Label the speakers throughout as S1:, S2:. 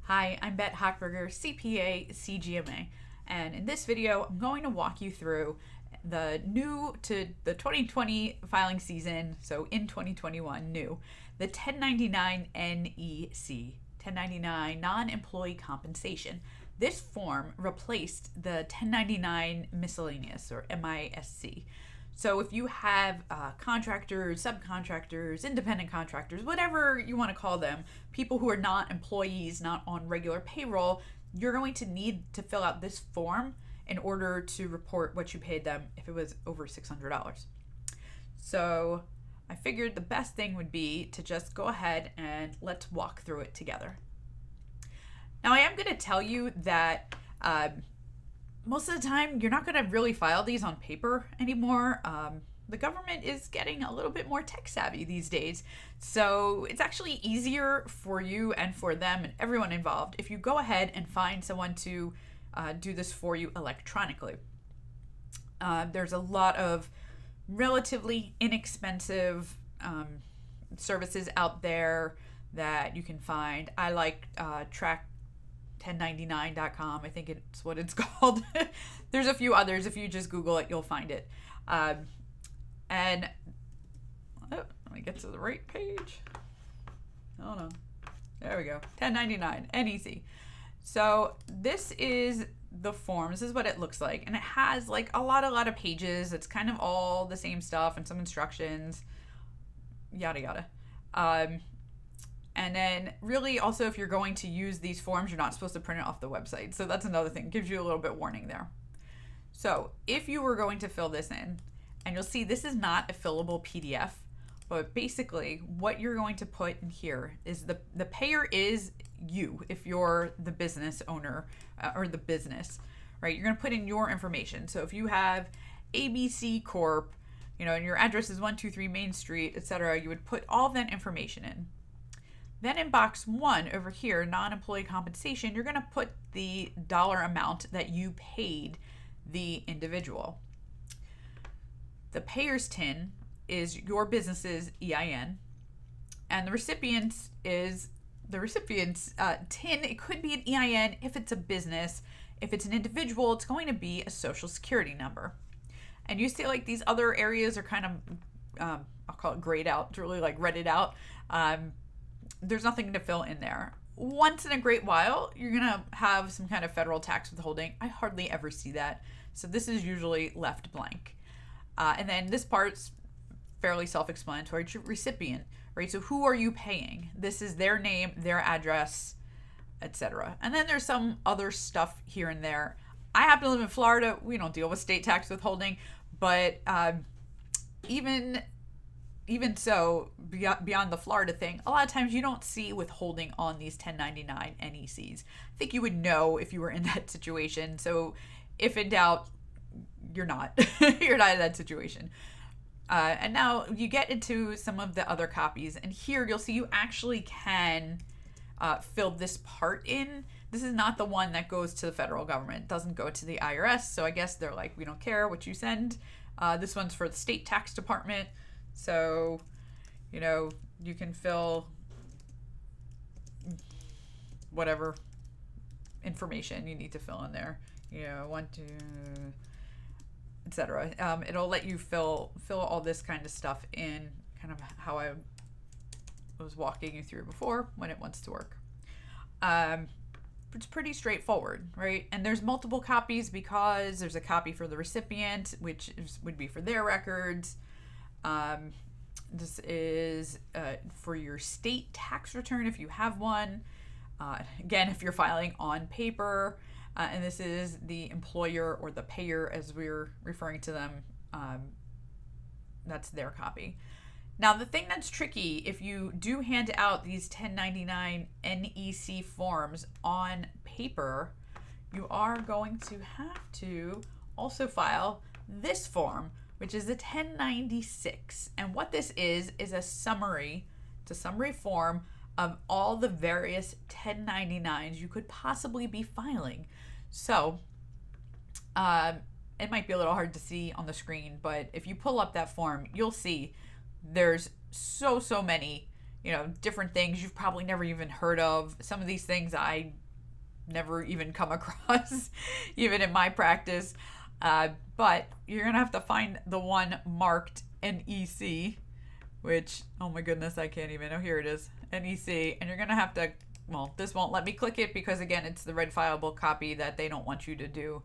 S1: Hi, I'm Bet Hochberger, CPA, CGMA, and in this video, I'm going to walk you through the new to the 2020 filing season, so in 2021, new, the 1099 NEC, 1099 non-employee compensation. This form replaced the 1099 miscellaneous, or MISC. So if you have contractors, subcontractors, independent contractors, whatever you want to call them, people who are not employees, not on regular payroll, you're going to need to fill out this form in order to report what you paid them if it was over $600. So I figured the best thing would be to just go ahead and let's walk through it together. Now I am going to tell you that most of the time, you're not going to really file these on paper anymore. The government is getting a little bit more tech savvy these days. So it's actually easier for you and for them and everyone involved if you go ahead and find someone to do this for you electronically. There's a lot of relatively inexpensive services out there that you can find. I like track1099.com. I think it's what it's called. There's a few others. If you just Google it, you'll find it. And let me get to the right page. Oh no. There we go. 1099 NEC. So this is the form. This is what it looks like. And it has like a lot of pages. It's kind of all the same stuff and some instructions. Yada yada. And then really also if you're going to use these forms, you're not supposed to print it off the website. So that's another thing. It gives you a little bit warning there. So if you were going to fill this in, and you'll see this is not a fillable PDF, but basically what you're going to put in here is the payer is you if you're the business owner or the business, right? You're going to put in your information. So if you have ABC Corp, and your address is 123 Main Street, etc., you would put all of that information in. Then in box 1 over here, non-employee compensation, you're going to put the dollar amount that you paid the individual. The payer's TIN is your business's EIN, and the recipient's is the recipient's TIN. It could be an EIN if it's a business. If it's an individual, it's going to be a social security number. And you see like these other areas are kind of, I'll call it grayed out, it's really like redded out. There's nothing to fill in there. Once in a great while, you're going to have some kind of federal tax withholding. I hardly ever see that. So this is usually left blank. And then this part's fairly self-explanatory. Recipient, right? So who are you paying? This is their name, their address, etc. And then there's some other stuff here and there. I happen to live in Florida. We don't deal with state tax withholding, but even so, beyond the Florida thing, a lot of times you don't see withholding on these 1099 NECs. I think you would know if you were in that situation. So if in doubt, you're not. You're not in that situation. And now you get into some of the other copies. And here you'll see you actually can fill this part in. This is not the one that goes to the federal government. It doesn't go to the IRS. So I guess they're like, we don't care what you send. This one's for the state tax department. So, you can fill whatever information you need to fill in there. Etc. It'll let you fill all this kind of stuff in, kind of how I was walking you through before when it wants to work. It's pretty straightforward, right? And there's multiple copies because there's a copy for the recipient, which would be for their records. This is for your state tax return if you have one. Again, if you're filing on paper. And this is the employer or the payer as we're referring to them. That's their copy. Now, the thing that's tricky, if you do hand out these 1099 NEC forms on paper, you are going to have to also file this form, which is the 1096. And what this is a summary. It's a summary form of all the various 1099s you could possibly be filing. So it might be a little hard to see on the screen, but if you pull up that form, you'll see there's so many different things you've probably never even heard of. Some of these things I never even come across, even in my practice. But you're going to have to find the one marked NEC, which, oh my goodness, I can't even. Oh, here it is, NEC. And you're going to have to, well, this won't let me click it because, again, it's the red fileable copy that they don't want you to do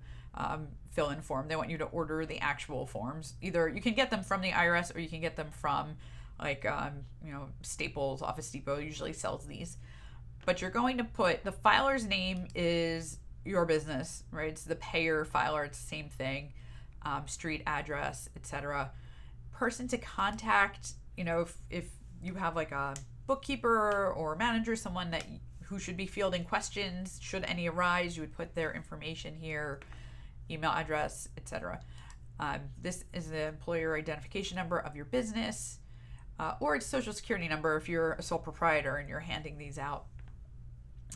S1: fill in form. They want you to order the actual forms. Either you can get them from the IRS or you can get them from Staples, Office Depot usually sells these. But you're going to put, the filer's name is your business, right? It's the payer filer, it's the same thing. Street address, etc. Person to contact, if you have like a bookkeeper or manager, someone who should be fielding questions, should any arise, you would put their information here, email address, etc. This is the employer identification number of your business, or its social security number if you're a sole proprietor and you're handing these out.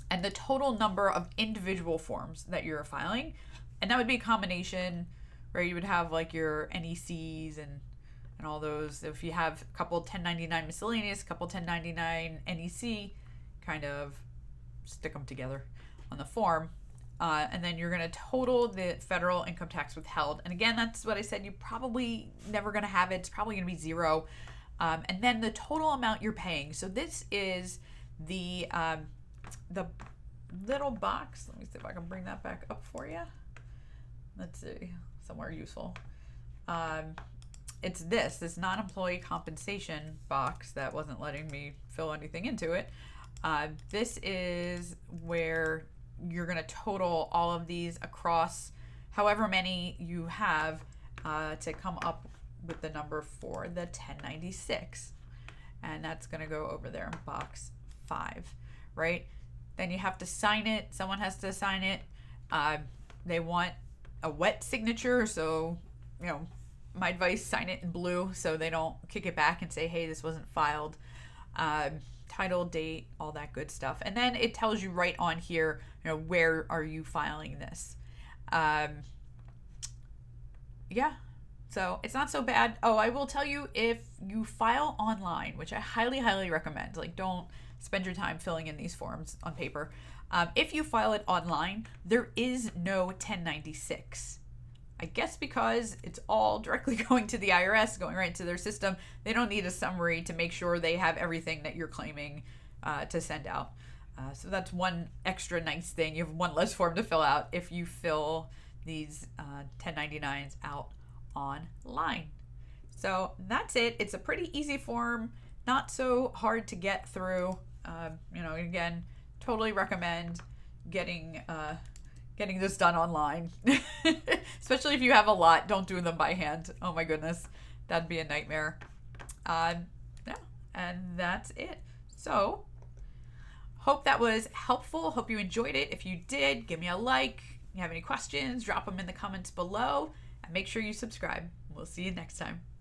S1: And the total number of individual forms that you're filing, and that would be a combination where you would have like your NECs and all those. If you have a couple 1099 miscellaneous, a couple 1099 NEC, kind of stick them together on the form. And then you're going to total the federal income tax withheld. And again, that's what I said, you probably never going to have it. It's probably going to be zero. And then the total amount you're paying. So this is the little box. Let me see if I can bring that back up for you. Let's see, somewhere useful. It's this non-employee compensation box that wasn't letting me fill anything into it. This is where you're going to total all of these across however many you have to come up with the number for the 1096. And that's going to go over there in box 5, right? Then you have to sign it. Someone has to sign it. They want a wet signature. So, my advice, sign it in blue so they don't kick it back and say, hey, this wasn't filed. Title, date, all that good stuff. And then it tells you right on here, where are you filing this? Yeah. So it's not so bad. Oh, I will tell you, if you file online, which I highly, highly recommend, don't spend your time filling in these forms on paper. If you file it online, there is no 1096. I guess because it's all directly going to the IRS, going right into their system. They don't need a summary to make sure they have everything that you're claiming to send out. So that's one extra nice thing. You have one less form to fill out if you fill these 1099s out online. So that's it. It's a pretty easy form, not so hard to get through. Again, totally recommend getting this done online, especially if you have a lot. Don't do them by hand. Oh my goodness, that'd be a nightmare. Yeah, and that's it. So hope that was helpful. Hope you enjoyed it. If you did, give me a like. If you have any questions, drop them in the comments below, and make sure you subscribe. We'll see you next time.